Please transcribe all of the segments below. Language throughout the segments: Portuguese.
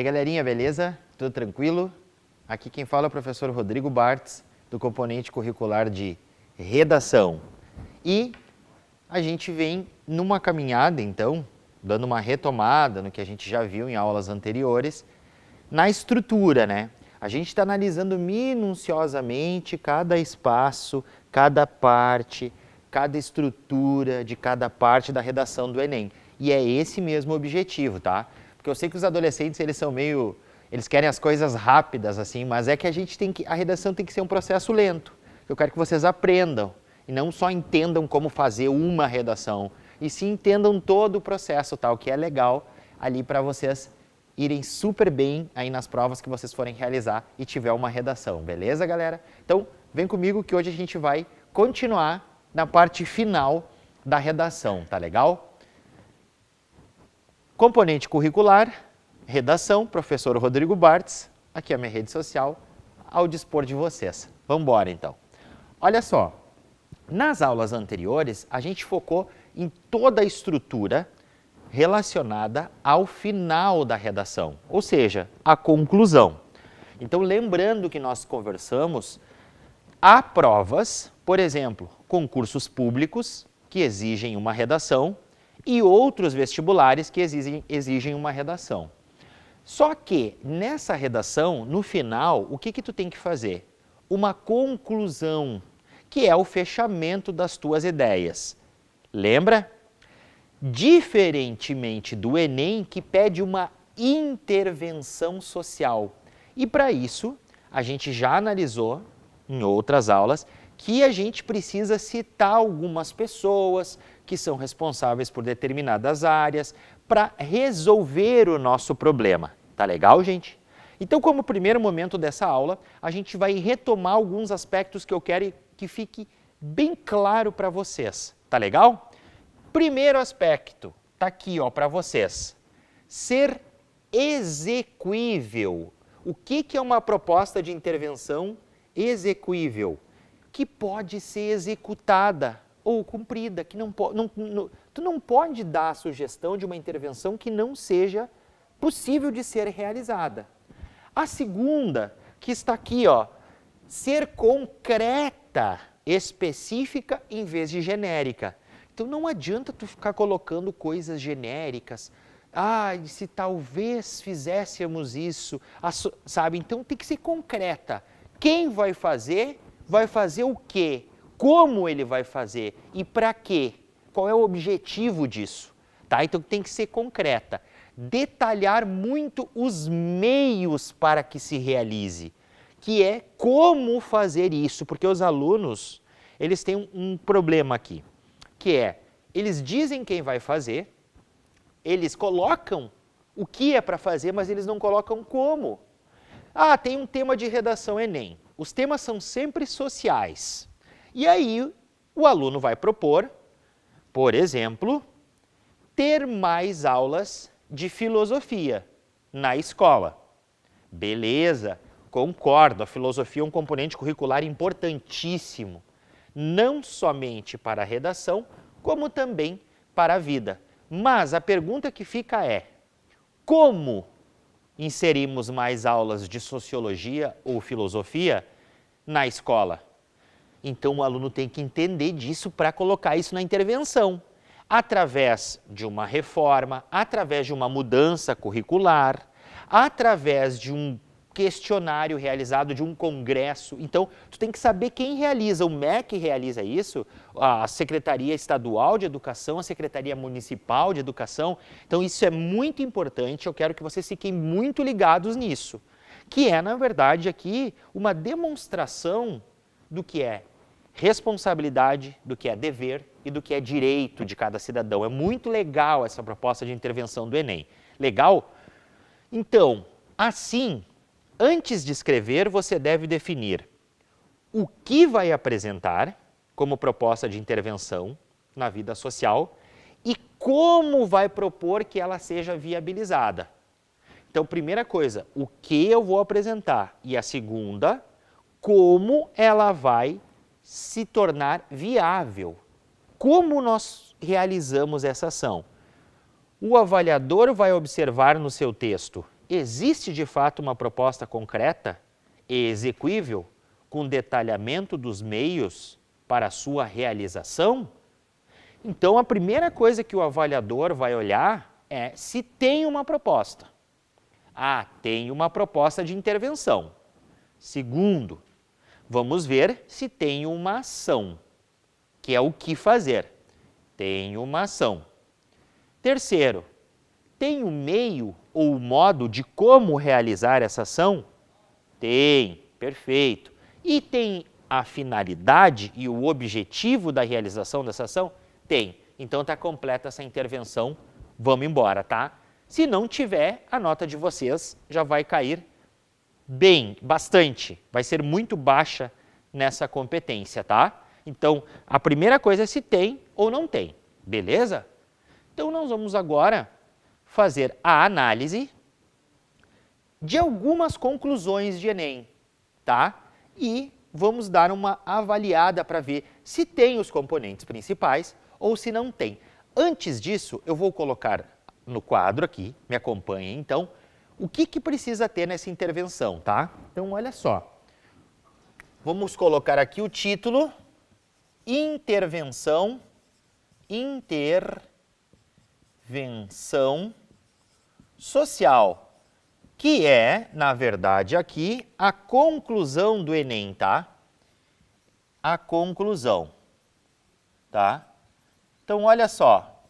aí, galerinha, beleza? Tudo tranquilo? Aqui quem fala é o professor Rodrigo Bartz, do componente curricular de redação. E a gente vem numa caminhada, então, dando uma retomada no que a gente já viu em aulas anteriores, na estrutura, né? A gente está analisando minuciosamente cada espaço, cada parte, cada estrutura de cada parte da redação do Enem. E é esse mesmo o objetivo, tá? Porque eu sei que os adolescentes, eles querem as coisas rápidas, assim, mas é que a redação tem que ser um processo lento. Eu quero que vocês aprendam e não só entendam como fazer uma redação, e sim entendam todo o processo, tá? O que é legal ali para vocês irem super bem aí nas provas que vocês forem realizar e tiver uma redação, beleza, galera? Então, vem comigo que hoje a gente vai continuar na parte final da redação, tá legal? Componente curricular, redação, professor Rodrigo Bartz, aqui é a minha rede social, ao dispor de vocês. Vamos embora, então. Olha só, nas aulas anteriores, a gente focou em toda a estrutura relacionada ao final da redação, ou seja, a conclusão. Então, lembrando que nós conversamos, há provas, por exemplo, concursos públicos que exigem uma redação e outros vestibulares que exigem uma redação. Só que nessa redação, no final, o que tu tem que fazer? Uma conclusão, que é o fechamento das tuas ideias. Lembra? Diferentemente do Enem, que pede uma intervenção social. E para isso, a gente já analisou em outras aulas que a gente precisa citar algumas pessoas que são responsáveis por determinadas áreas para resolver o nosso problema. Tá legal, gente? Então, como primeiro momento dessa aula, a gente vai retomar alguns aspectos que eu quero que fique bem claro para vocês. Tá legal? Primeiro aspecto, tá aqui, ó, para vocês. Ser execuível. O que é uma proposta de intervenção execuível? Que pode ser executada ou cumprida, que tu não pode dar a sugestão de uma intervenção que não seja possível de ser realizada. A segunda, que está aqui, ó, ser concreta, específica em vez de genérica. Então não adianta tu ficar colocando coisas genéricas. Se talvez fizéssemos isso, sabe? Então tem que ser concreta. Quem vai fazer o quê? Como ele vai fazer e para quê? Qual é o objetivo disso? Tá? Então tem que ser concreta. Detalhar muito os meios para que se realize, que é como fazer isso, porque os alunos, eles têm um problema aqui, que é, eles dizem quem vai fazer, eles colocam o que é para fazer, mas eles não colocam como. Tem um tema de redação Enem. Os temas são sempre sociais. E aí, o aluno vai propor, por exemplo, ter mais aulas de filosofia na escola. Beleza, concordo, a filosofia é um componente curricular importantíssimo, não somente para a redação, como também para a vida. Mas a pergunta que fica é, como inserimos mais aulas de sociologia ou filosofia na escola? Então, o aluno tem que entender disso para colocar isso na intervenção, através de uma reforma, através de uma mudança curricular, através de um questionário realizado, de um congresso. Então, tu tem que saber quem realiza. O MEC realiza isso, a Secretaria Estadual de Educação, a Secretaria Municipal de Educação. Então, isso é muito importante, eu quero que vocês fiquem muito ligados nisso, que é, na verdade, aqui uma demonstração do que é responsabilidade, do que é dever e do que é direito de cada cidadão. É muito legal essa proposta de intervenção do Enem. Legal? Então, assim, antes de escrever, você deve definir o que vai apresentar como proposta de intervenção na vida social e como vai propor que ela seja viabilizada. Então, primeira coisa, o que eu vou apresentar? E a segunda, como ela vai se tornar viável. Como nós realizamos essa ação? O avaliador vai observar no seu texto existe de fato uma proposta concreta e execuível com detalhamento dos meios para a sua realização? Então, a primeira coisa que o avaliador vai olhar é se tem uma proposta. Ah, tem uma proposta de intervenção. Segundo, vamos ver se tem uma ação, que é o que fazer. Tem uma ação. Terceiro, tem o meio ou o modo de como realizar essa ação? Tem, perfeito. E tem a finalidade e o objetivo da realização dessa ação? Tem. Então está completa essa intervenção, vamos embora, tá? Se não tiver, a nota de vocês já vai cair bem, bastante. Vai ser muito baixa nessa competência, tá? Então, a primeira coisa é se tem ou não tem, beleza? Então, nós vamos agora fazer a análise de algumas conclusões de Enem, tá? E vamos dar uma avaliada para ver se tem os componentes principais ou se não tem. Antes disso, eu vou colocar no quadro aqui, me acompanhem então, o que precisa ter nessa intervenção, tá? Então, olha só. Vamos colocar aqui o título, intervenção social, que é, na verdade, aqui a conclusão do Enem, tá? A conclusão, tá? Então, olha só.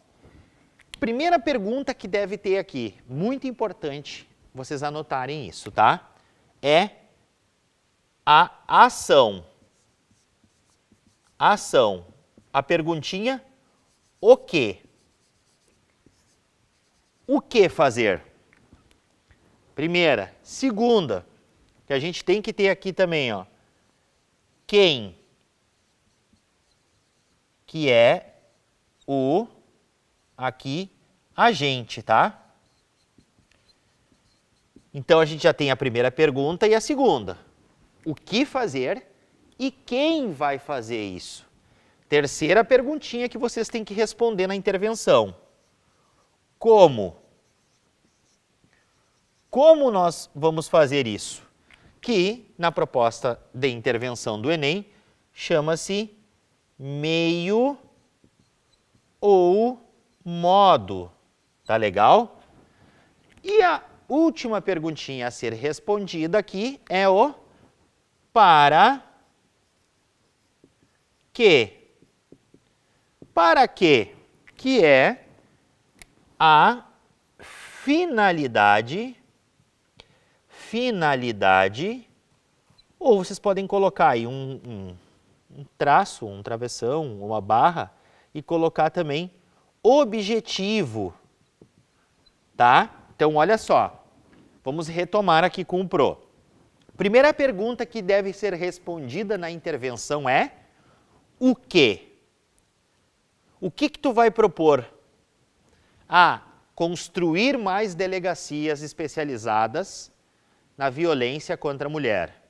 Primeira pergunta que deve ter aqui, muito importante vocês anotarem isso, tá? É a ação. Ação. A perguntinha, o quê? O que fazer? Primeira. Segunda, que a gente tem que ter aqui também, ó. Quem? Que é o, aqui, agente, tá? Então, a gente já tem a primeira pergunta e a segunda. O que fazer e quem vai fazer isso? Terceira perguntinha que vocês têm que responder na intervenção. Como? Como nós vamos fazer isso? Que, na proposta de intervenção do Enem, chama-se meio ou modo. Tá legal? E a última perguntinha a ser respondida aqui é o para quê? Para quê? Que é a finalidade, ou vocês podem colocar aí um traço, um travessão, uma barra, e colocar também objetivo, tá? Então, olha só, vamos retomar aqui com o PRO. Primeira pergunta que deve ser respondida na intervenção é o quê? O que tu vai propor? A. Construir mais delegacias especializadas na violência contra a mulher.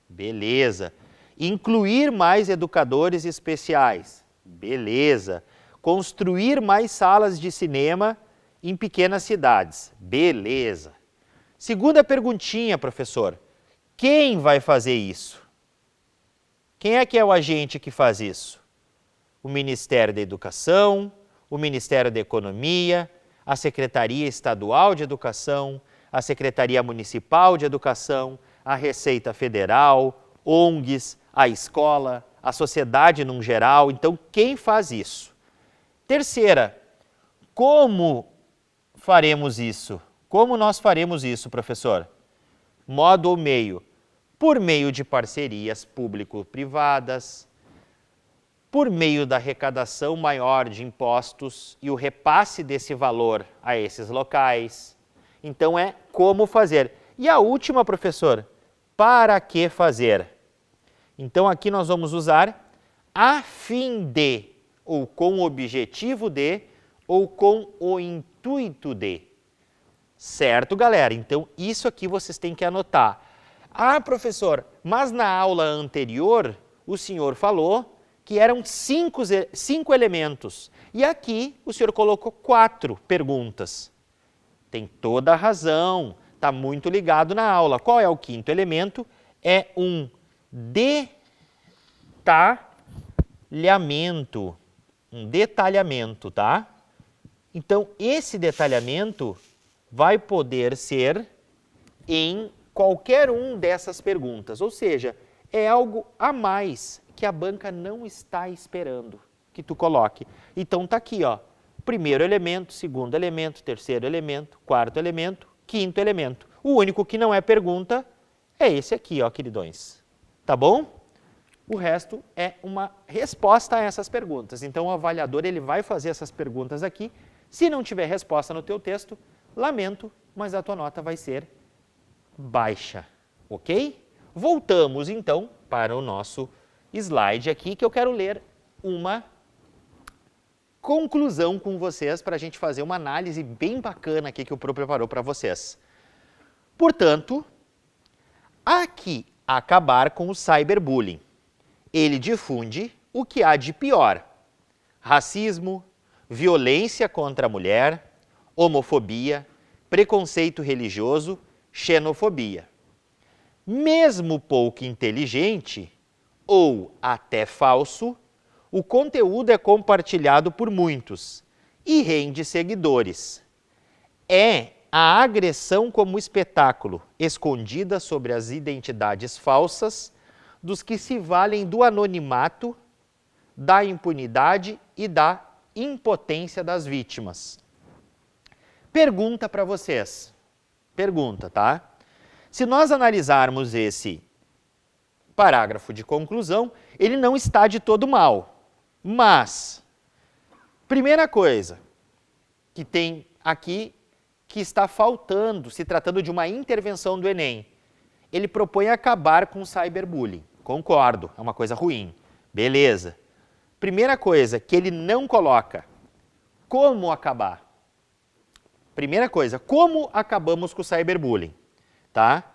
Beleza. Incluir mais educadores especiais. Beleza. Construir mais salas de cinema em pequenas cidades. Beleza. Segunda perguntinha, professor. Quem vai fazer isso? Quem é que é o agente que faz isso? O Ministério da Educação, o Ministério da Economia, a Secretaria Estadual de Educação, a Secretaria Municipal de Educação, a Receita Federal, ONGs, a escola, a sociedade num geral. Então, quem faz isso? Terceira, como faremos isso? Como nós faremos isso, professor? Modo ou meio? Por meio de parcerias público-privadas, por meio da arrecadação maior de impostos e o repasse desse valor a esses locais. Então, é como fazer. E a última, professor, para que fazer? Então, aqui nós vamos usar a fim de, ou com o objetivo de, ou com o intuito de. Certo, galera? Então, isso aqui vocês têm que anotar. Ah, professor, mas na aula anterior, o senhor falou que eram cinco elementos. E aqui o senhor colocou 4 perguntas. Tem toda a razão. Está muito ligado na aula. Qual é o quinto elemento? É um detalhamento. Um detalhamento, tá? Então, esse detalhamento vai poder ser em qualquer um dessas perguntas. Ou seja, é algo a mais que a banca não está esperando que tu coloque. Então, tá aqui, ó. Primeiro elemento, segundo elemento, terceiro elemento, quarto elemento, quinto elemento. O único que não é pergunta é esse aqui, ó, queridões. Tá bom? O resto é uma resposta a essas perguntas. Então, o avaliador ele vai fazer essas perguntas aqui. Se não tiver resposta no teu texto, lamento, mas a tua nota vai ser baixa, ok? Voltamos, então, para o nosso slide aqui, que eu quero ler uma conclusão com vocês para a gente fazer uma análise bem bacana aqui que o Pro preparou para vocês. Portanto, aqui acabar com o cyberbullying. Ele difunde o que há de pior: racismo, violência contra a mulher, homofobia, preconceito religioso, xenofobia. Mesmo pouco inteligente ou até falso, o conteúdo é compartilhado por muitos e rende seguidores. É a agressão como espetáculo, escondida sobre as identidades falsas dos que se valem do anonimato, da impunidade e da impotência das vítimas. Pergunta para vocês. Pergunta, tá? Se nós analisarmos esse parágrafo de conclusão, ele não está de todo mal. Mas, primeira coisa que tem aqui que está faltando, se tratando de uma intervenção do Enem, ele propõe acabar com o cyberbullying. Concordo, é uma coisa ruim. Beleza. Primeira coisa que ele não coloca, como acabar? Primeira coisa, como acabamos com o cyberbullying? Tá?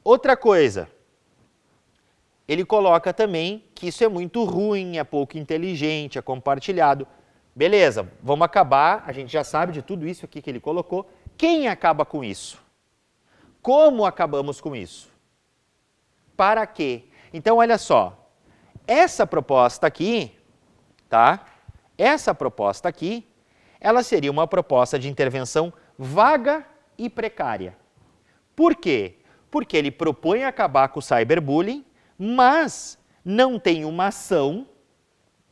Outra coisa, ele coloca também que isso é muito ruim, é pouco inteligente, é compartilhado. Beleza, vamos acabar, a gente já sabe de tudo isso aqui que ele colocou. Quem acaba com isso? Como acabamos com isso? Para quê? Então, olha só, essa proposta aqui, tá? Essa proposta aqui, ela seria uma proposta de intervenção vaga e precária. Por quê? Porque ele propõe acabar com o cyberbullying, mas não tem uma ação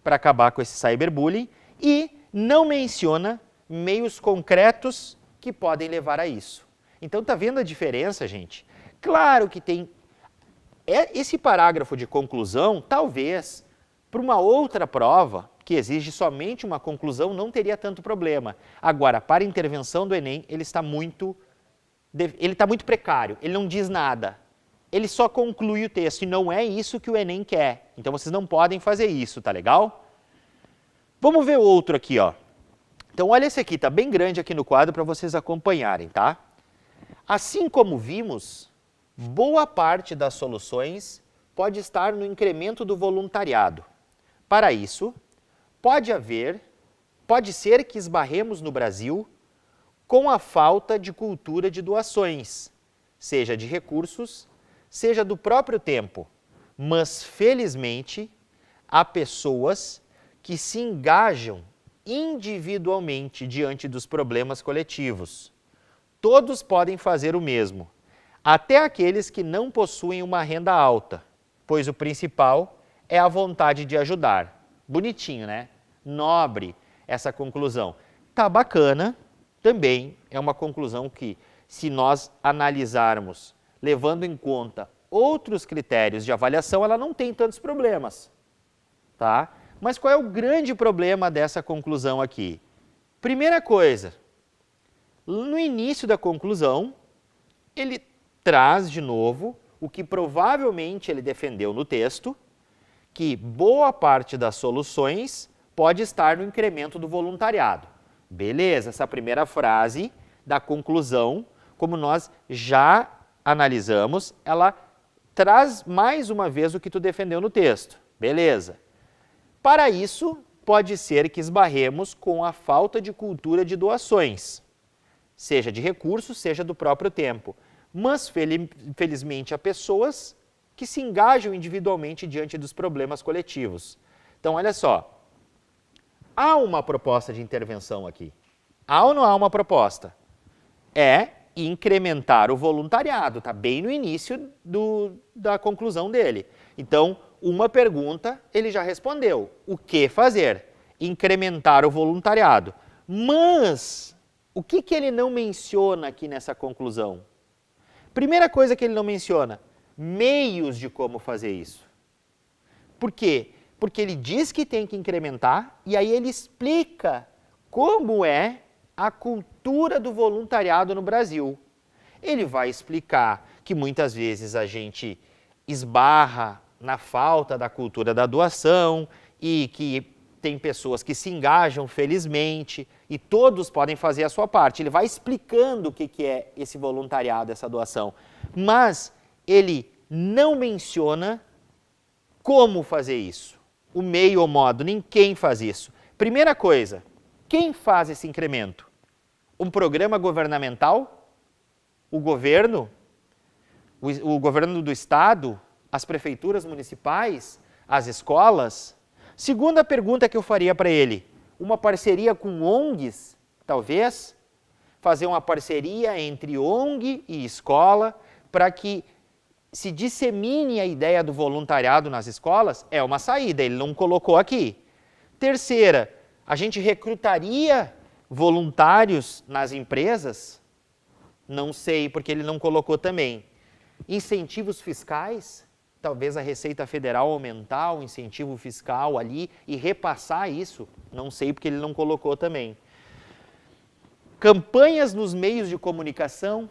para acabar com esse cyberbullying e não menciona meios concretos que podem levar a isso. Então, tá vendo a diferença, gente? Claro que tem esse parágrafo de conclusão, talvez, para uma outra prova, que exige somente uma conclusão, não teria tanto problema. Agora, para a intervenção do Enem, ele está muito precário, ele não diz nada. Ele só conclui o texto e não é isso que o Enem quer. Então, vocês não podem fazer isso, tá legal? Vamos ver outro aqui, ó. Então, olha esse aqui, tá bem grande aqui no quadro para vocês acompanharem, tá? Assim como vimos, boa parte das soluções pode estar no incremento do voluntariado. Para isso, pode ser que esbarremos no Brasil com a falta de cultura de doações, seja de recursos, seja do próprio tempo. Mas, felizmente, há pessoas que se engajam individualmente diante dos problemas coletivos. Todos podem fazer o mesmo, até aqueles que não possuem uma renda alta, pois o principal é a vontade de ajudar. Bonitinho, né? Nobre essa conclusão. Tá bacana, também é uma conclusão que, se nós analisarmos, levando em conta outros critérios de avaliação, ela não tem tantos problemas, tá? Mas qual é o grande problema dessa conclusão aqui? Primeira coisa, no início da conclusão, ele traz de novo o que provavelmente ele defendeu no texto, que boa parte das soluções pode estar no incremento do voluntariado. Beleza, essa primeira frase da conclusão, como nós já analisamos, ela traz mais uma vez o que tu defendeu no texto. Beleza. Para isso, pode ser que esbarremos com a falta de cultura de doações, seja de recursos, seja do próprio tempo. mas felizmente há pessoas que se engajam individualmente diante dos problemas coletivos. Então, olha só, há uma proposta de intervenção aqui. Há ou não há uma proposta? É incrementar o voluntariado, está bem no início da conclusão dele. Então, uma pergunta ele já respondeu. O que fazer? Incrementar o voluntariado. Mas, o que ele não menciona aqui nessa conclusão? Primeira coisa que ele não menciona, meios de como fazer isso. Por quê? Porque ele diz que tem que incrementar e aí ele explica como é a cultura do voluntariado no Brasil. Ele vai explicar que muitas vezes a gente esbarra na falta da cultura da doação e que tem pessoas que se engajam felizmente e todos podem fazer a sua parte. Ele vai explicando o que é esse voluntariado, essa doação, mas ele não menciona como fazer isso, o meio ou modo, nem quem faz isso. Primeira coisa, quem faz esse incremento? Um programa governamental? O governo? O governo do estado? As prefeituras municipais? As escolas? Segunda pergunta que eu faria para ele, uma parceria com ONGs, talvez? Fazer uma parceria entre ONG e escola para que se dissemine a ideia do voluntariado nas escolas? É uma saída, ele não colocou aqui. Terceira, a gente recrutaria voluntários nas empresas? Não sei, porque ele não colocou também. Incentivos fiscais? Talvez a Receita Federal aumentar o incentivo fiscal ali e repassar isso? Não sei, porque ele não colocou também. Campanhas nos meios de comunicação?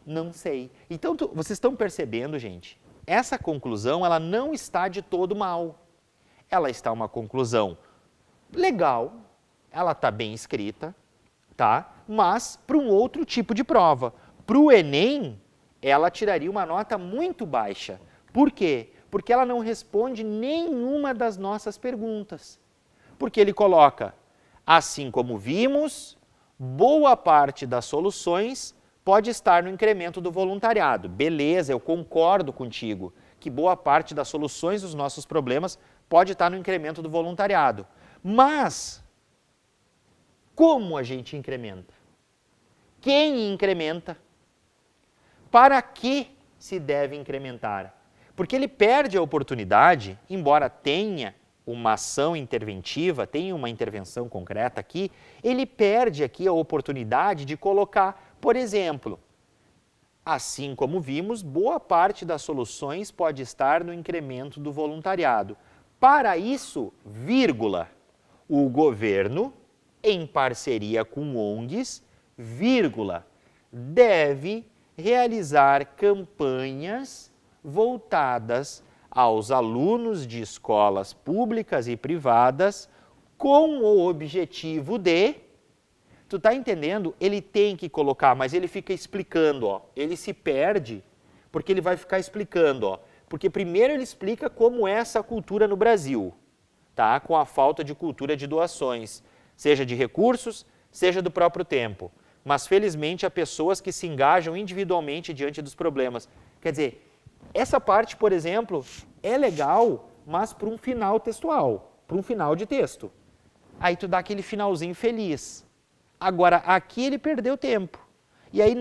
Não sei. Então, vocês estão percebendo, gente? Essa conclusão, ela não está de todo mal. Ela está uma conclusão legal, ela está bem escrita, tá? Mas para um outro tipo de prova. Para o Enem, ela tiraria uma nota muito baixa. Por quê? Porque ela não responde nenhuma das nossas perguntas. Porque ele coloca, assim como vimos, boa parte das soluções pode estar no incremento do voluntariado. Beleza, eu concordo contigo que boa parte das soluções dos nossos problemas pode estar no incremento do voluntariado. Mas, como a gente incrementa? Quem incrementa? Para que se deve incrementar? Porque ele perde a oportunidade, embora tenha uma ação interventiva, tenha uma intervenção concreta aqui, ele perde aqui a oportunidade de colocar, por exemplo, assim como vimos, boa parte das soluções pode estar no incremento do voluntariado. Para isso, vírgula, o governo, em parceria com ONGs, vírgula, deve realizar campanhas voltadas aos alunos de escolas públicas e privadas com o objetivo de... Tu está entendendo? Ele tem que colocar, mas ele fica explicando, ó. Ele se perde porque ele vai ficar explicando, ó. Porque primeiro ele explica como é essa cultura no Brasil, tá? Com a falta de cultura de doações, seja de recursos, seja do próprio tempo. Mas felizmente há pessoas que se engajam individualmente diante dos problemas. Quer dizer, essa parte, por exemplo, é legal, mas para um final textual, para um final de texto. Aí tu dá aquele finalzinho feliz. Agora, aqui ele perdeu tempo. E aí,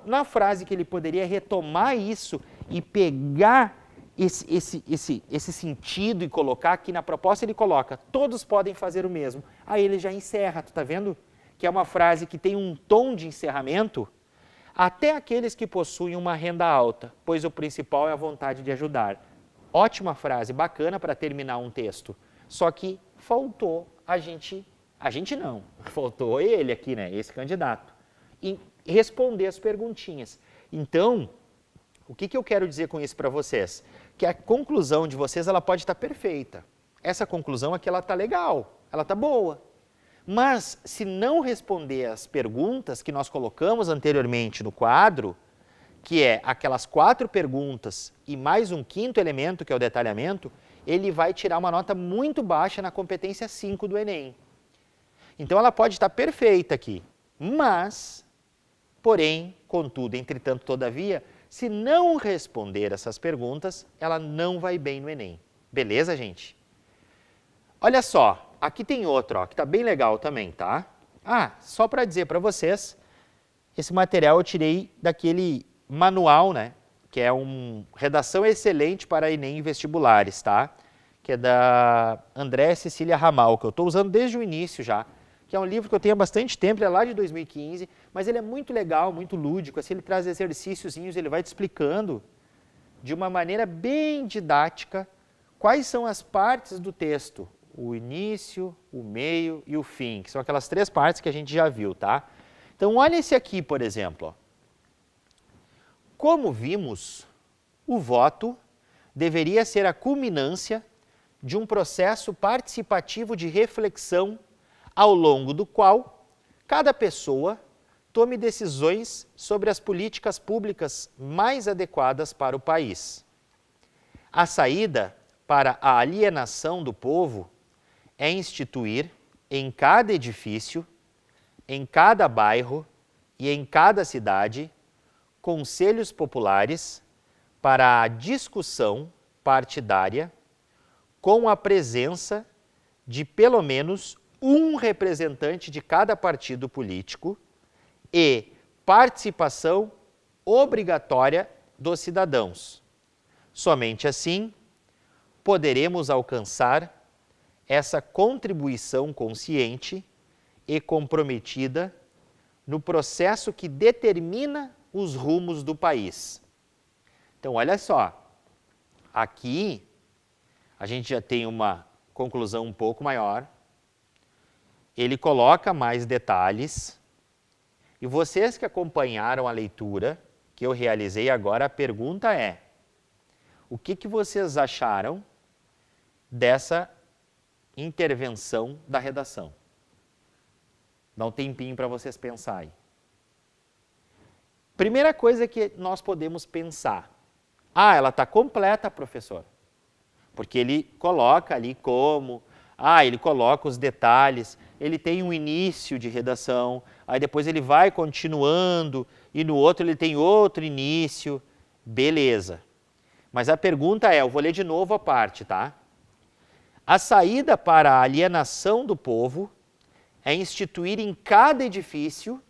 na frase que ele poderia retomar isso e pegar esse sentido e colocar aqui na proposta, ele coloca, todos podem fazer o mesmo. Aí ele já encerra, tu tá vendo? Que é uma frase que tem um tom de encerramento, até aqueles que possuem uma renda alta, pois o principal é a vontade de ajudar. Ótima frase, bacana para terminar um texto. Só que faltou a gente não, faltou ele aqui, né, esse candidato, e responder as perguntinhas. Então, o que eu quero dizer com isso para vocês? Que a conclusão de vocês, ela pode estar perfeita. Essa conclusão aqui, ela está legal, ela está boa. Mas, se não responder as perguntas que nós colocamos anteriormente no quadro, que é aquelas 4 perguntas e mais um 5º elemento, que é o detalhamento, ele vai tirar uma nota muito baixa na competência 5 do Enem. Então, ela pode estar perfeita aqui, mas, porém, contudo, entretanto, todavia, se não responder essas perguntas, ela não vai bem no Enem. Beleza, gente? Olha só, aqui tem outro, ó, que está bem legal também, tá? Ah, só para dizer para vocês, esse material eu tirei daquele manual, né? Que é uma redação excelente para Enem e vestibulares, tá? Que é da André Cecília Ramal, que eu estou usando desde o início já, que é um livro que eu tenho há bastante tempo, ele é lá de 2015, mas ele é muito legal, muito lúdico, assim, ele traz exercíciozinhos, ele vai te explicando de uma maneira bem didática quais são as partes do texto, o início, o meio e o fim, que são aquelas 3 partes que a gente já viu, tá? Então, olha esse aqui, por exemplo. Ó. Como vimos, o voto deveria ser a culminância de um processo participativo de reflexão ao longo do qual cada pessoa tome decisões sobre as políticas públicas mais adequadas para o país. A saída para a alienação do povo é instituir em cada edifício, em cada bairro e em cada cidade conselhos populares para a discussão partidária com a presença de pelo menos um representante de cada partido político e participação obrigatória dos cidadãos. Somente assim poderemos alcançar essa contribuição consciente e comprometida no processo que determina os rumos do país. Então, olha só, aqui a gente já tem uma conclusão um pouco maior, ele coloca mais detalhes, e vocês que acompanharam a leitura que eu realizei agora, a pergunta é, o que vocês acharam dessa intervenção da redação? Dá um tempinho para vocês pensarem. Primeira coisa que nós podemos pensar, ela está completa, professor, porque ele coloca ali como, ele coloca os detalhes, ele tem um início de redação, aí depois ele vai continuando e no outro ele tem outro início, beleza. Mas a pergunta é, eu vou ler de novo a parte, tá? A saída para a alienação do povo é instituir em cada edifício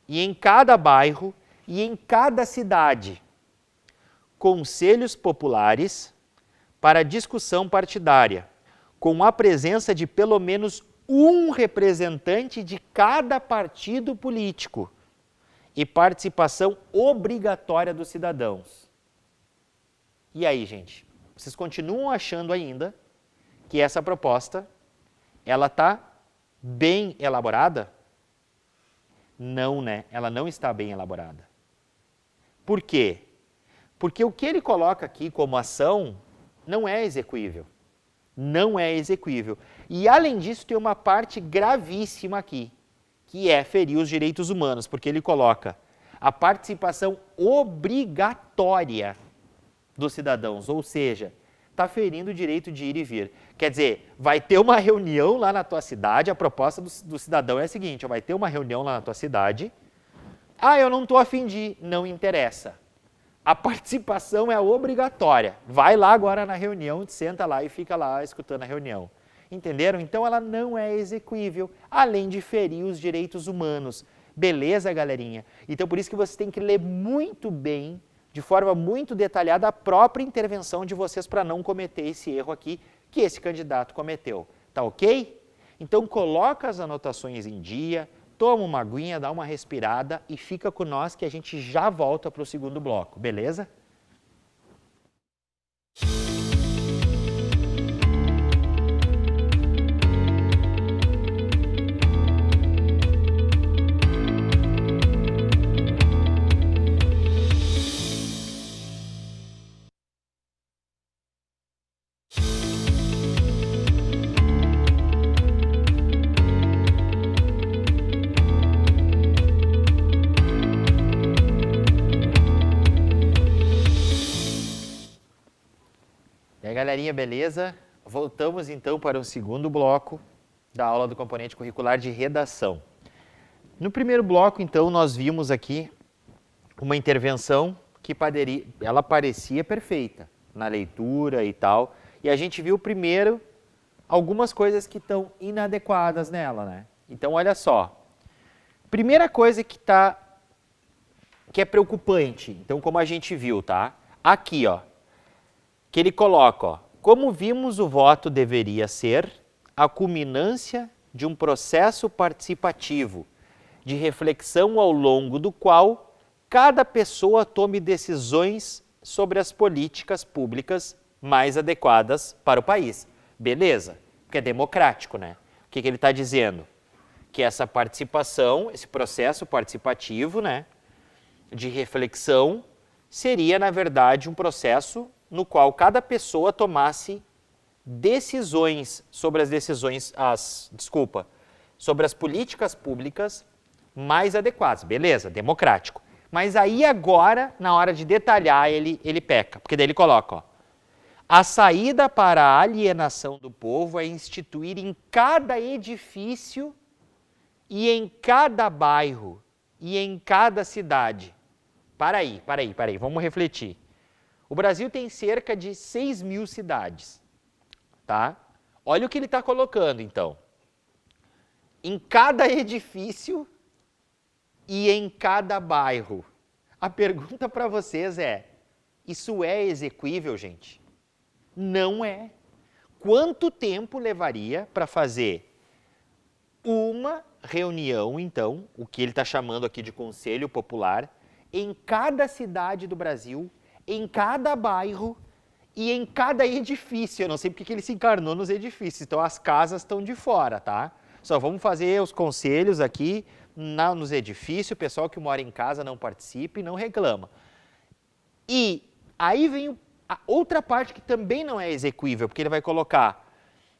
e em cada bairro e em cada cidade conselhos populares para discussão partidária, com a presença de pelo menos um representante de cada partido político e participação obrigatória dos cidadãos. E aí, gente, vocês continuam achando ainda que essa proposta, ela está bem elaborada? Não, né? Ela não está bem elaborada. Por quê? Porque o que ele coloca aqui como ação não é execuível. Não é execuível. E, além disso, tem uma parte gravíssima aqui, que é ferir os direitos humanos, porque ele coloca a participação obrigatória dos cidadãos, ou seja, está ferindo o direito de ir e vir. Quer dizer, vai ter uma reunião lá na tua cidade, a proposta do cidadão é a seguinte, vai ter uma reunião lá na tua cidade, eu não estou a fim de ir, não interessa. A participação é obrigatória. Vai lá agora na reunião, senta lá e fica lá escutando a reunião. Entenderam? Então ela não é execuível, além de ferir os direitos humanos. Beleza, galerinha? Então por isso que vocês têm que ler muito bem, de forma muito detalhada, a própria intervenção de vocês para não cometer esse erro aqui que esse candidato cometeu. Tá ok? Então coloca as anotações em dia, toma uma aguinha, dá uma respirada e fica com nós que a gente já volta para o segundo bloco, beleza? E aí, galerinha, beleza? Voltamos então para o segundo bloco da aula do componente curricular de redação. No primeiro bloco, então, nós vimos aqui uma intervenção que ela parecia perfeita na leitura e tal, e a gente viu primeiro algumas coisas que estão inadequadas nela, né? Então, olha só. Primeira coisa que é preocupante, então, como a gente viu, tá? Aqui, ó, que ele coloca, ó, como vimos, o voto deveria ser a culminância de um processo participativo, de reflexão ao longo do qual cada pessoa tome decisões sobre as políticas públicas mais adequadas para o país. Beleza, porque é democrático, né? O que ele está dizendo? Que essa participação, esse processo participativo, né, de reflexão, seria, na verdade, um processo no qual cada pessoa tomasse decisões sobre sobre as políticas públicas mais adequadas. Beleza, democrático. Mas aí agora, na hora de detalhar, ele peca, porque daí ele coloca, ó, a saída para a alienação do povo é instituir em cada edifício e em cada bairro e em cada cidade. Para aí, vamos refletir. O Brasil tem cerca de 6.000 cidades, tá? Olha o que ele está colocando, então. Em cada edifício e em cada bairro. A pergunta para vocês é, isso é execuível, gente? Não é. Quanto tempo levaria para fazer uma reunião, então, o que ele está chamando aqui de Conselho Popular, em cada cidade do Brasil, em cada bairro e em cada edifício? Eu não sei porque que ele se encarnou nos edifícios, então as casas estão de fora, tá? Só vamos fazer os conselhos aqui nos edifícios, o pessoal que mora em casa não participa e não reclama. E aí vem a outra parte que também não é execuível, porque ele vai colocar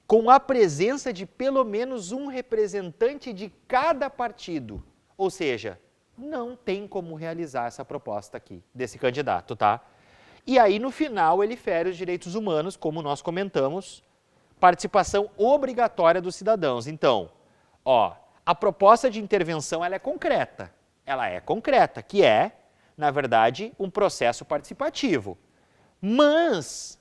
com a presença de pelo menos um representante de cada partido. Ou seja, não tem como realizar essa proposta aqui, desse candidato, tá? E aí, no final, ele fere os direitos humanos, como nós comentamos, participação obrigatória dos cidadãos. Então, ó, a proposta de intervenção ela é concreta. Ela é concreta, que é, na verdade, um processo participativo. Mas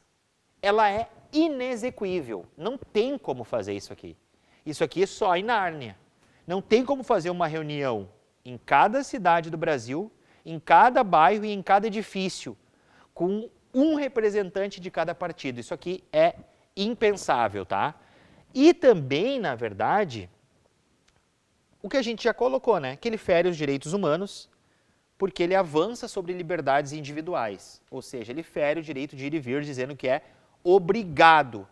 ela é inexequível. Não tem como fazer isso aqui. Isso aqui é só em Nárnia. Não tem como fazer uma reunião em cada cidade do Brasil, em cada bairro e em cada edifício, com um representante de cada partido. Isso aqui é impensável, tá? E também, na verdade, o que a gente já colocou, né? Que ele fere os direitos humanos, porque ele avança sobre liberdades individuais. Ou seja, ele fere o direito de ir e vir, dizendo que é obrigado,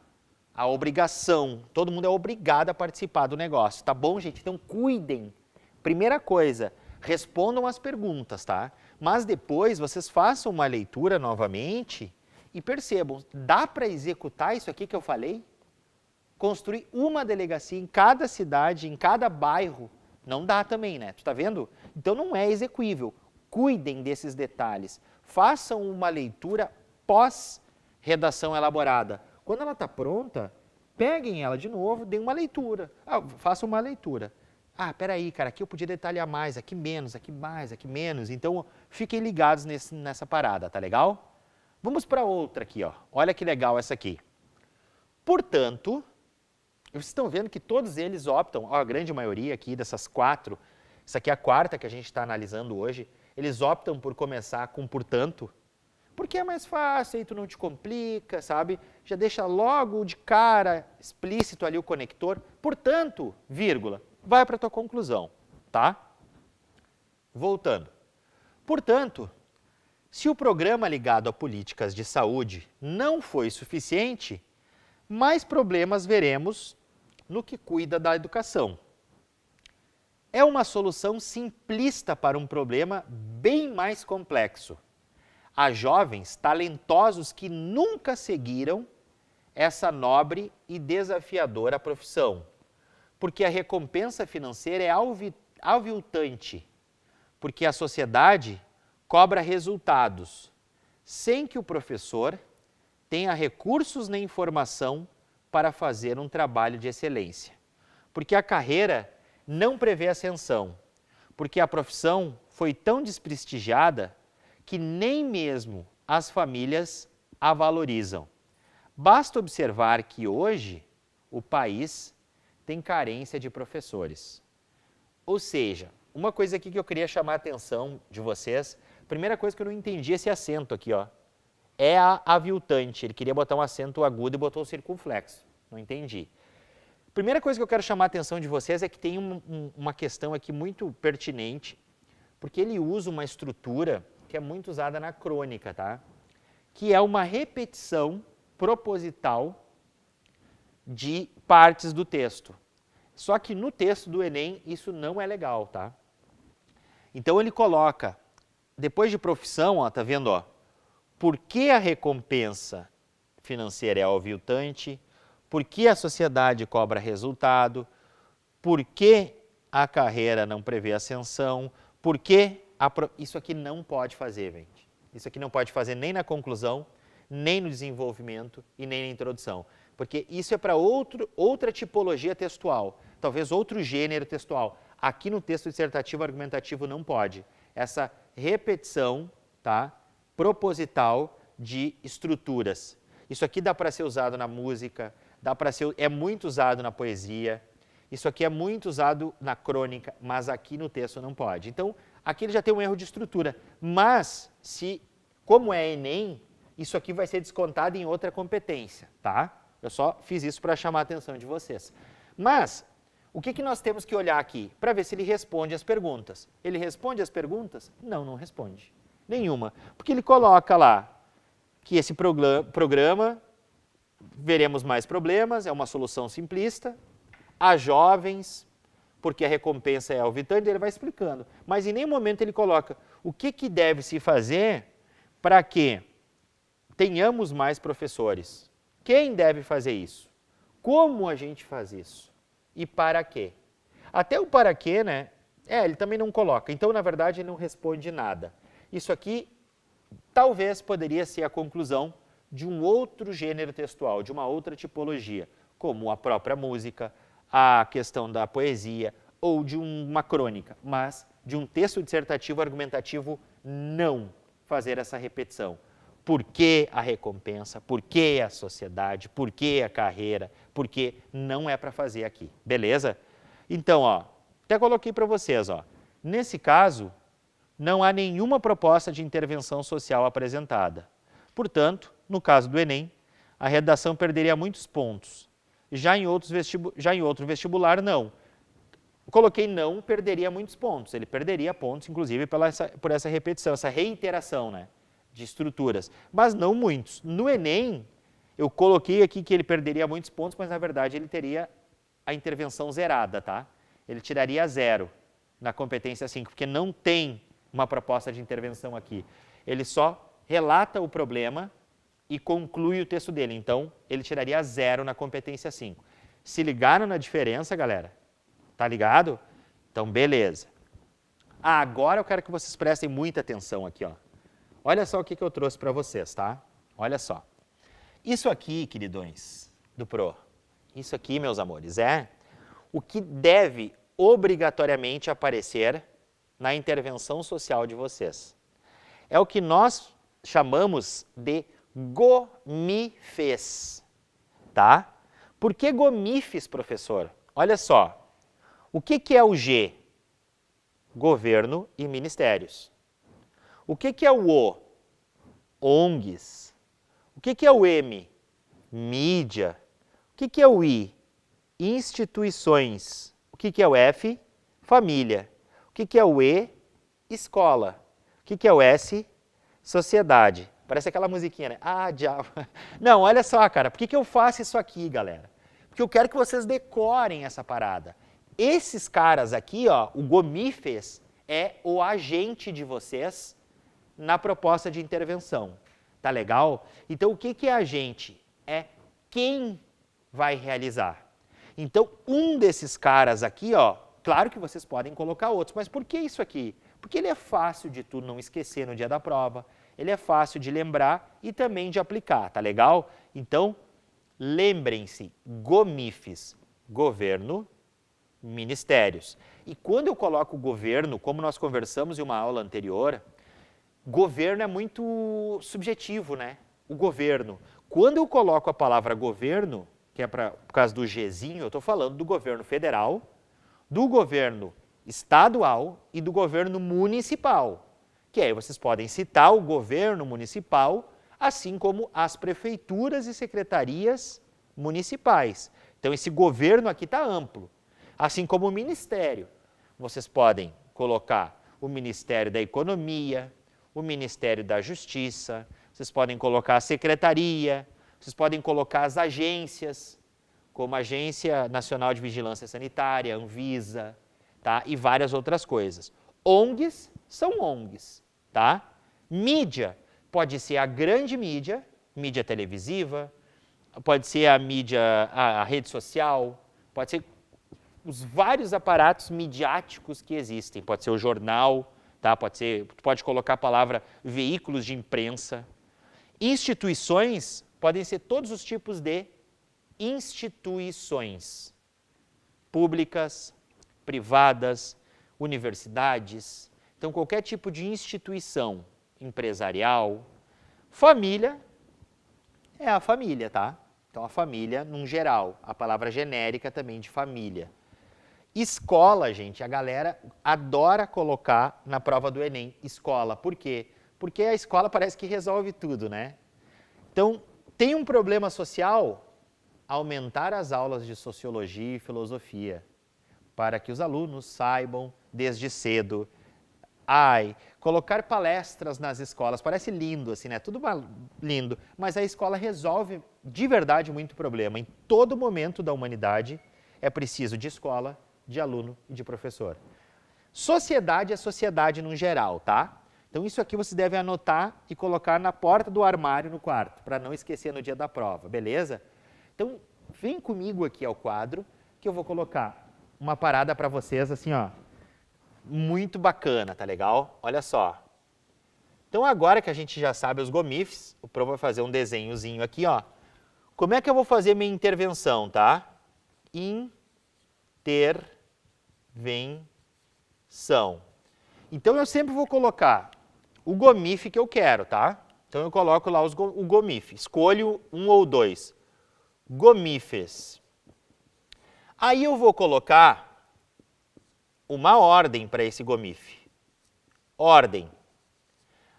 a obrigação, todo mundo é obrigado a participar do negócio. Tá bom, gente? Então cuidem. Primeira coisa, respondam as perguntas, tá? Mas depois vocês façam uma leitura novamente e percebam, dá para executar isso aqui que eu falei? Construir uma delegacia em cada cidade, em cada bairro, não dá também, né? Tu tá vendo? Então não é execuível. Cuidem desses detalhes. Façam uma leitura pós-redação elaborada. Quando ela está pronta, peguem ela de novo, deem uma leitura. Façam uma leitura. Peraí, cara, aqui eu podia detalhar mais, aqui menos, aqui mais, aqui menos. Então, fiquem ligados nessa parada, tá legal? Vamos para outra aqui, ó. Olha que legal essa aqui. Portanto, vocês estão vendo que todos eles optam, a grande maioria aqui dessas 4, essa aqui é a 4ª que a gente está analisando hoje, eles optam por começar com portanto, porque é mais fácil, aí tu não te complica, sabe? Já deixa logo de cara explícito ali o conector. Portanto, vírgula, vai para a tua conclusão, tá? Voltando. Portanto, se o programa ligado a políticas de saúde não foi suficiente, mais problemas veremos no que cuida da educação. É uma solução simplista para um problema bem mais complexo. Há jovens talentosos que nunca seguiram essa nobre e desafiadora profissão, porque a recompensa financeira é aviltante, porque a sociedade cobra resultados, sem que o professor tenha recursos nem informação para fazer um trabalho de excelência, porque a carreira não prevê ascensão, porque a profissão foi tão desprestigiada que nem mesmo as famílias a valorizam. Basta observar que hoje o país tem carência de professores. Ou seja, uma coisa aqui que eu queria chamar a atenção de vocês, primeira coisa que eu não entendi esse acento aqui, ó, é a aviltante. Ele queria botar um acento agudo e botou o circunflexo. Não entendi. Primeira coisa que eu quero chamar a atenção de vocês é que tem uma questão aqui muito pertinente, porque ele usa uma estrutura que é muito usada na crônica, tá? Que é uma repetição proposital de partes do texto. Só que no texto do Enem isso não é legal, tá? Então ele coloca, depois de profissão, ó, tá vendo, ó? Por que a recompensa financeira é aviltante? Por que a sociedade cobra resultado? Por que a carreira não prevê ascensão? Por que isso aqui não pode fazer, gente. Isso aqui não pode fazer nem na conclusão, nem no desenvolvimento e nem na introdução. Porque isso é para outra tipologia textual, talvez outro gênero textual. Aqui no texto dissertativo argumentativo não pode. Essa repetição, tá, proposital de estruturas. Isso aqui dá para ser usado na música, é muito usado na poesia, isso aqui é muito usado na crônica, mas aqui no texto não pode. Então, aqui ele já tem um erro de estrutura, mas como é Enem, isso aqui vai ser descontado em outra competência, tá? Eu só fiz isso para chamar a atenção de vocês. Mas, o que nós temos que olhar aqui? Para ver se ele responde as perguntas. Ele responde as perguntas? Não, não responde. Nenhuma. Porque ele coloca lá que esse programa, veremos mais problemas, é uma solução simplista, a jovens, porque a recompensa é aviltante, ele vai explicando. Mas em nenhum momento ele coloca o que deve se fazer para que tenhamos mais professores. Quem deve fazer isso? Como a gente faz isso? E para quê? Até o para quê, né? Ele também não coloca. Então, na verdade, ele não responde nada. Isso aqui talvez poderia ser a conclusão de um outro gênero textual, de uma outra tipologia, como a própria música, a questão da poesia ou de uma crônica, mas de um texto dissertativo argumentativo não fazer essa repetição. Por que a recompensa? Por que a sociedade? Por que a carreira? Porque não é para fazer aqui, beleza? Então, ó, até coloquei para vocês, ó, nesse caso, não há nenhuma proposta de intervenção social apresentada. Portanto, no caso do Enem, a redação perderia muitos pontos. Já em outro vestibular, não. Coloquei não, perderia muitos pontos. Ele perderia pontos, inclusive, por essa repetição, essa reiteração, né, de estruturas. Mas não muitos. No Enem, eu coloquei aqui que ele perderia muitos pontos, mas, na verdade, ele teria a intervenção zerada, tá? Ele tiraria 0 na competência 5, porque não tem uma proposta de intervenção aqui. Ele só relata o problema e conclui o texto dele. Então, ele tiraria 0 na competência 5. Se ligaram na diferença, galera? Tá ligado? Então, beleza. Agora eu quero que vocês prestem muita atenção aqui, ó. Olha só o que eu trouxe para vocês, tá? Olha só. Isso aqui, queridões do Pro, isso aqui, meus amores, é o que deve obrigatoriamente aparecer na intervenção social de vocês. É o que nós chamamos de gomifes, tá? Por que gomifes, professor? Olha só, o que é o G? Governo e ministérios. O que é o O? ONGs. O que é o M? Mídia. O que é o I? Instituições. O que é o F? Família. O que é o E? Escola. O que é o S? Sociedade. Parece aquela musiquinha, né? Ah, diabo. Não, olha só, cara. Por que eu faço isso aqui, galera? Porque eu quero que vocês decorem essa parada. Esses caras aqui, ó, o gomifes, é o agente de vocês na proposta de intervenção. Tá legal? Então, o que é agente? É quem vai realizar. Então, um desses caras aqui, ó, claro que vocês podem colocar outros, mas por que isso aqui? Porque ele é fácil de tu não esquecer no dia da prova, ele é fácil de lembrar e também de aplicar, tá legal? Então, lembrem-se, gomifes, governo, ministérios. E quando eu coloco governo, como nós conversamos em uma aula anterior, Governo é muito subjetivo, né? O governo. Quando eu coloco a palavra governo, que é por causa do Gzinho, eu estou falando do governo federal, do governo estadual e do governo municipal. Que aí vocês podem citar o governo municipal, assim como as prefeituras e secretarias municipais. Então, esse governo aqui está amplo. Assim como o ministério. Vocês podem colocar o Ministério da Economia, o Ministério da Justiça, vocês podem colocar a Secretaria, vocês podem colocar as agências, como a Agência Nacional de Vigilância Sanitária, Anvisa, tá? E várias outras coisas. ONGs são ONGs, tá? Mídia pode ser a grande mídia, mídia televisiva, pode ser a mídia, a rede social, pode ser os vários aparatos midiáticos que existem, pode ser o jornal, tá? Pode colocar a palavra veículos de imprensa. Instituições podem ser todos os tipos de instituições, públicas, privadas, universidades. Então, qualquer tipo de instituição empresarial. Família é a família, tá? Então, a família, num geral, a palavra genérica também de família. Escola, gente, a galera adora colocar na prova do Enem, escola. Por quê? Porque a escola parece que resolve tudo, né? Então, tem um problema social? Aumentar as aulas de sociologia e filosofia, para que os alunos saibam desde cedo. Colocar palestras nas escolas, parece lindo assim, né? Tudo lindo, mas a escola resolve de verdade muito problema. Em todo momento da humanidade é preciso de escola, de aluno e de professor. Sociedade é sociedade no geral, tá? Então isso aqui você deve anotar e colocar na porta do armário no quarto, para não esquecer no dia da prova, beleza? Então vem comigo aqui ao quadro, que eu vou colocar uma parada para vocês assim, ó, muito bacana, tá legal? Olha só. Então agora que a gente já sabe os gomifes, o Pro vai fazer um desenhozinho aqui, ó. Como é que eu vou fazer minha intervenção, tá? Intervenção. Então eu sempre vou colocar o gomife que eu quero, tá? Então eu coloco lá o gomife, escolho um ou dois. Gomifes. Aí eu vou colocar uma ordem para esse gomife. Ordem.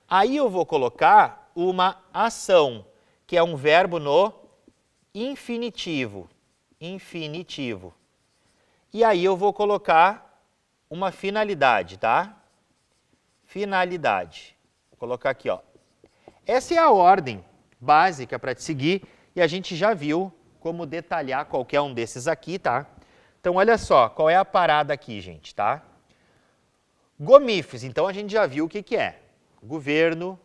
Aí eu vou colocar uma ação, que é um verbo no infinitivo. Infinitivo. E aí eu vou colocar uma finalidade, tá? Finalidade. Vou colocar aqui, ó. Essa é a ordem básica para te seguir e a gente já viu como detalhar qualquer um desses aqui, tá? Então, olha só, qual é a parada aqui, gente, tá? Gomifes, então a gente já viu o que que é. Governo,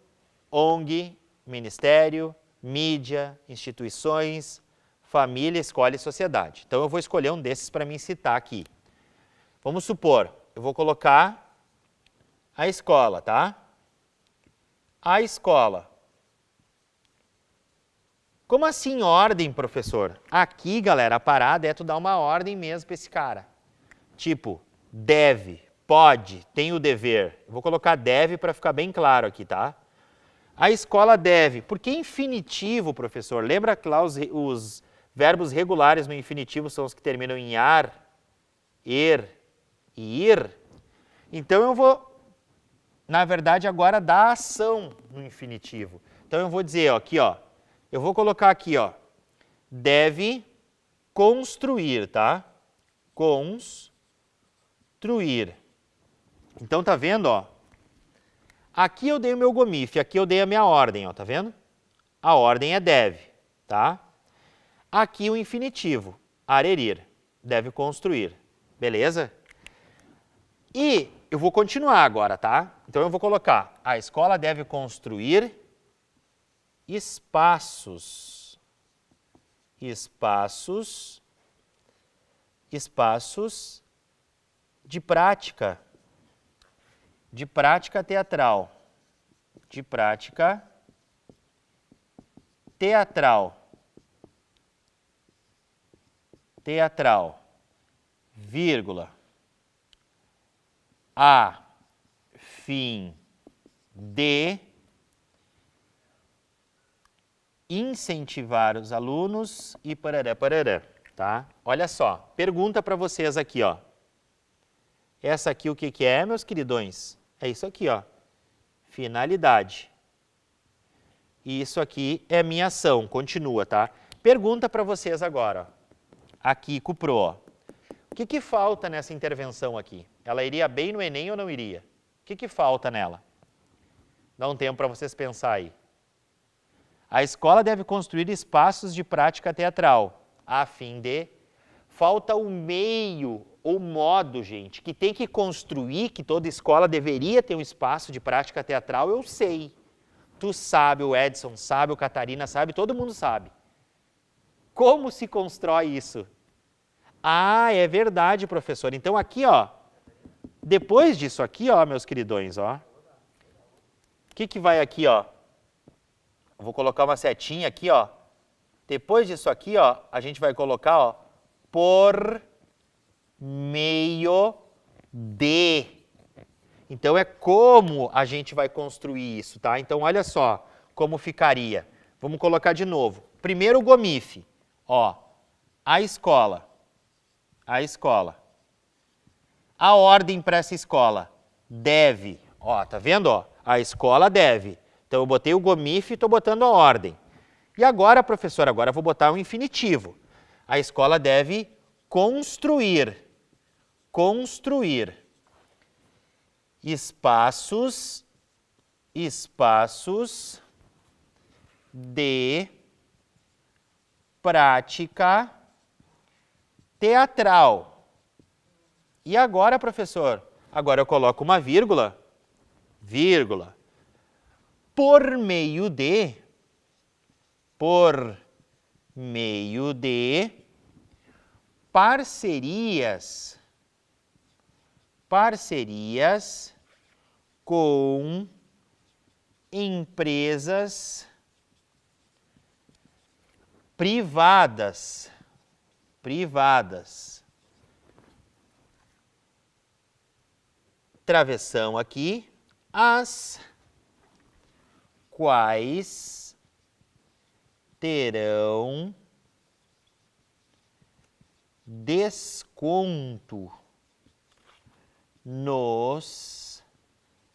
ONG, ministério, mídia, instituições, família, escola e sociedade. Então, eu vou escolher um desses para me citar aqui. Vamos supor, eu vou colocar a escola, tá? A escola. Como assim ordem, professor? Aqui, galera, a parada é tu dar uma ordem mesmo para esse cara. Tipo, deve, pode, tem o dever. Eu vou colocar deve para ficar bem claro aqui, tá? A escola deve. Por que infinitivo, professor? Lembra que lá os verbos regulares no infinitivo são os que terminam em ar, er e ir? Então eu vou, na verdade, agora dar ação no infinitivo. Então eu vou dizer, ó, aqui, ó. Eu vou colocar aqui, ó, deve construir, tá? Construir. Então, tá vendo, ó? Aqui eu dei o meu gomife, aqui eu dei a minha ordem, ó, tá vendo? A ordem é deve, tá? Aqui o infinitivo, arerir, deve construir, beleza? E eu vou continuar agora, tá? Então, eu vou colocar, a escola deve construir espaços de prática teatral, vírgula, a fim de incentivar os alunos e parará, parará, tá? Olha só, pergunta para vocês aqui, ó. Essa aqui o que que é, meus queridões? É isso aqui, ó. Finalidade. E isso aqui é minha ação, continua, tá? Pergunta para vocês agora, ó. Aqui, Cupro, ó. O que que falta nessa intervenção aqui? Ela iria bem no Enem ou não iria? O que que falta nela? Dá um tempo para vocês pensar aí. A escola deve construir espaços de prática teatral, a fim de... Falta o meio, ou modo, gente, que tem que construir, que toda escola deveria ter um espaço de prática teatral, eu sei. Tu sabe, o Edson sabe, o Catarina sabe, todo mundo sabe. Como se constrói isso? Ah, é verdade, professor. Então aqui, ó, depois disso aqui, ó, meus queridões, ó. O que que vai aqui, ó? Vou colocar uma setinha aqui, ó. Depois disso aqui, ó, a gente vai colocar, ó, por meio de. Então, é como a gente vai construir isso, tá? Então, olha só como ficaria. Vamos colocar de novo. Primeiro o GOMIF, ó, a escola. A escola. A ordem para essa escola deve, ó, tá vendo, ó? A escola deve. Então, eu botei o GOMIF e estou botando a ordem. E agora, professor, agora eu vou botar um infinitivo. A escola deve construir espaços de prática teatral. E agora, professor? Agora eu coloco uma vírgula, por meio de parcerias com empresas privadas. Travessão aqui, as quais terão desconto nos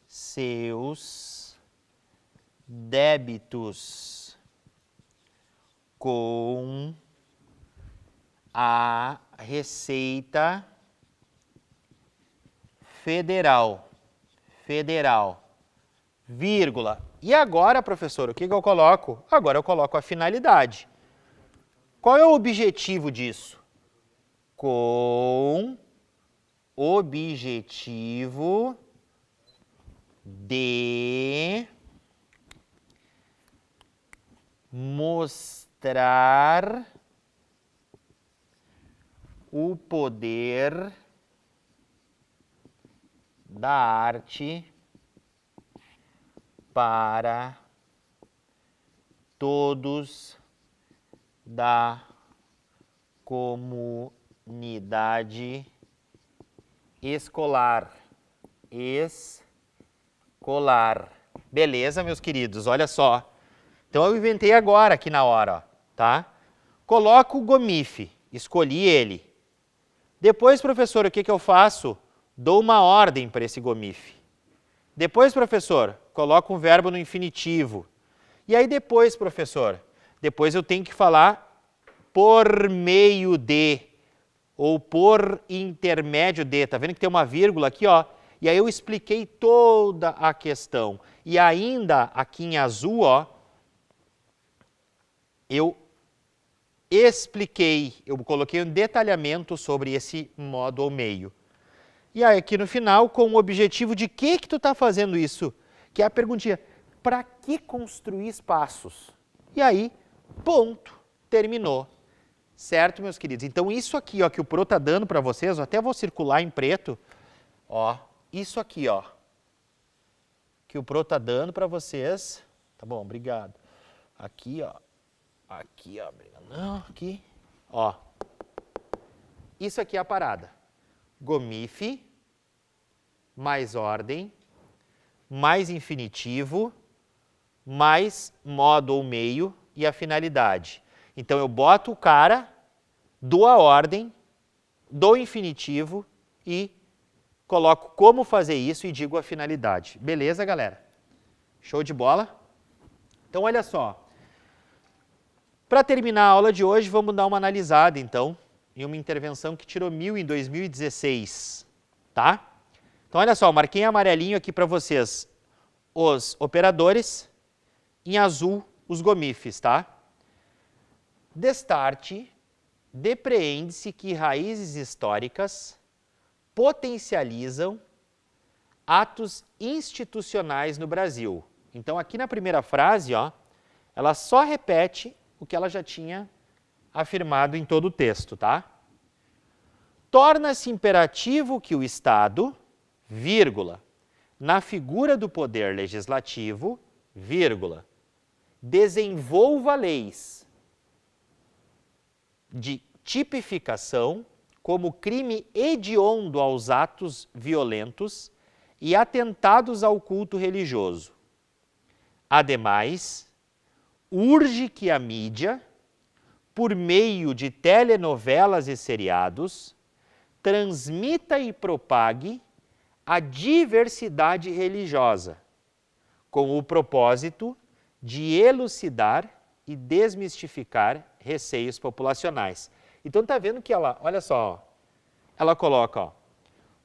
seus débitos com a Receita Federal, vírgula. E agora, professor, o que eu coloco? Agora eu coloco a finalidade. Qual é o objetivo disso? Com objetivo de mostrar o poder da arte para todos da comunidade escolar. Beleza, meus queridos? Olha só. Então, eu inventei agora, aqui na hora, ó, tá? Coloco o GOMIF, escolhi ele. Depois, professor, o que eu faço? Dou uma ordem para esse GOMIF. Depois, professor, coloco um verbo no infinitivo. E aí depois, professor, depois eu tenho que falar por meio de, ou por intermédio de. Tá vendo que tem uma vírgula aqui, ó? E aí eu expliquei toda a questão. E ainda aqui em azul, ó, eu expliquei, eu coloquei um detalhamento sobre esse modo ou meio. E aí aqui no final, com o objetivo de que tu está fazendo isso? Que é a perguntinha, para que construir espaços? E aí, ponto, terminou. Certo, meus queridos? Então isso aqui, ó, que o Pro está dando para vocês, eu até vou circular em preto, ó, isso aqui, ó, que o Pro está dando para vocês, tá bom, obrigado. Aqui, ó, não, aqui, ó, isso aqui é a parada. GOMIF, mais ordem, mais infinitivo, mais modo ou meio e a finalidade. Então, eu boto o cara, dou a ordem, dou o infinitivo e coloco como fazer isso e digo a finalidade. Beleza, galera? Show de bola? Então, olha só. Para terminar a aula de hoje, vamos dar uma analisada, então, em uma intervenção que tirou 1000 em 2016, tá? Então, olha só, marquei em amarelinho aqui para vocês os operadores, em azul os gomifes, tá? Destarte, depreende-se que raízes históricas potencializam atos institucionais no Brasil. Então, aqui na primeira frase, ó, ela só repete o que ela já tinha afirmado em todo o texto, tá? Torna-se imperativo que o Estado, vírgula, na figura do poder legislativo, vírgula, desenvolva leis de tipificação como crime hediondo aos atos violentos e atentados ao culto religioso. Ademais, urge que a mídia, por meio de telenovelas e seriados, transmita e propague a diversidade religiosa, com o propósito de elucidar e desmistificar receios populacionais. Então, tá vendo que ela, olha só, ó, ela coloca, ó,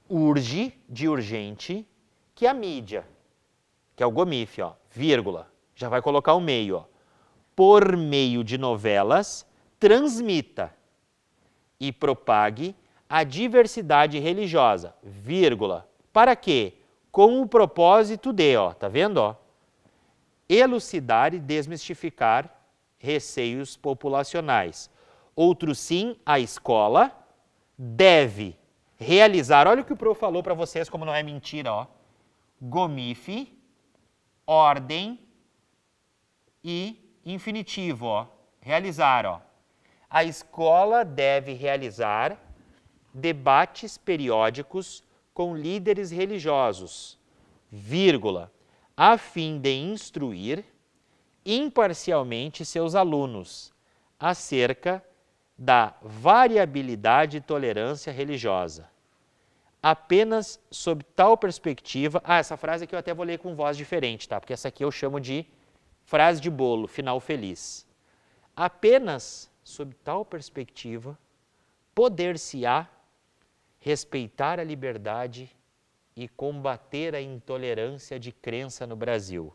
urge, de urgente, que a mídia, que é o gomife, ó, vírgula, já vai colocar o meio, ó, por meio de novelas, transmita e propague a diversidade religiosa, vírgula, para quê? Com o propósito de, ó, tá vendo, ó, elucidar e desmistificar receios populacionais. Outro sim, a escola deve realizar, olha o que o Pro falou para vocês, como não é mentira, ó, gomife, ordem e infinitivo, ó, realizar, ó. A escola deve realizar debates periódicos com líderes religiosos, vírgula, a fim de instruir imparcialmente seus alunos acerca da variabilidade e tolerância religiosa. Apenas sob tal perspectiva... Ah, essa frase aqui eu até vou ler com voz diferente, tá? Porque essa aqui eu chamo de frase de bolo, final feliz. Apenas sob tal perspectiva, poder-se-á respeitar a liberdade e combater a intolerância de crença no Brasil.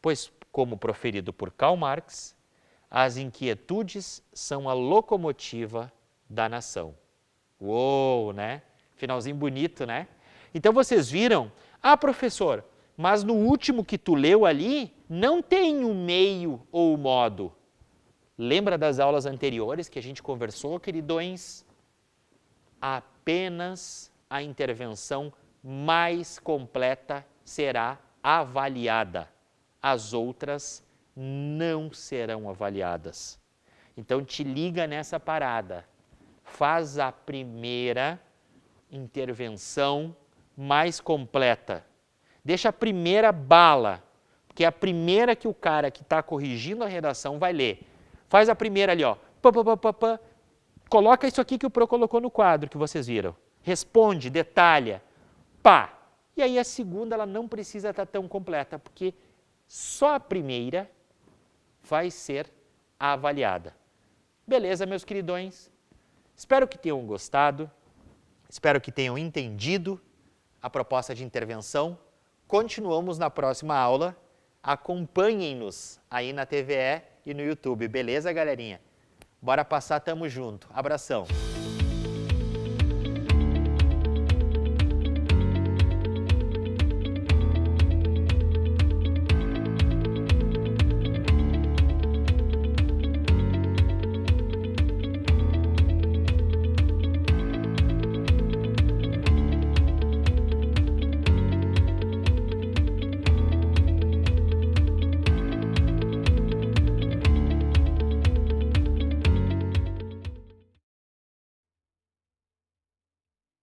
Pois, como proferido por Karl Marx, as inquietudes são a locomotiva da nação. Uou, né? Finalzinho bonito, né? Então vocês viram, ah, professor, mas no último que tu leu ali, não tem o meio ou o modo. Lembra das aulas anteriores que a gente conversou, queridões? Apenas a intervenção mais completa será avaliada. As outras não serão avaliadas. Então, te liga nessa parada. Faz a primeira intervenção mais completa. Deixa a primeira bala, porque é a primeira que o cara que está corrigindo a redação vai ler. Faz a primeira ali, ó. Coloca isso aqui que o Pro colocou no quadro que vocês viram. Responde, detalha, pá. E aí a segunda ela não precisa estar tão completa, porque só a primeira vai ser avaliada. Beleza, meus queridões? Espero que tenham gostado, espero que tenham entendido a proposta de intervenção. Continuamos na próxima aula. Acompanhem-nos aí na TVE e no YouTube. Beleza, galerinha? Bora passar, tamo junto. Abração.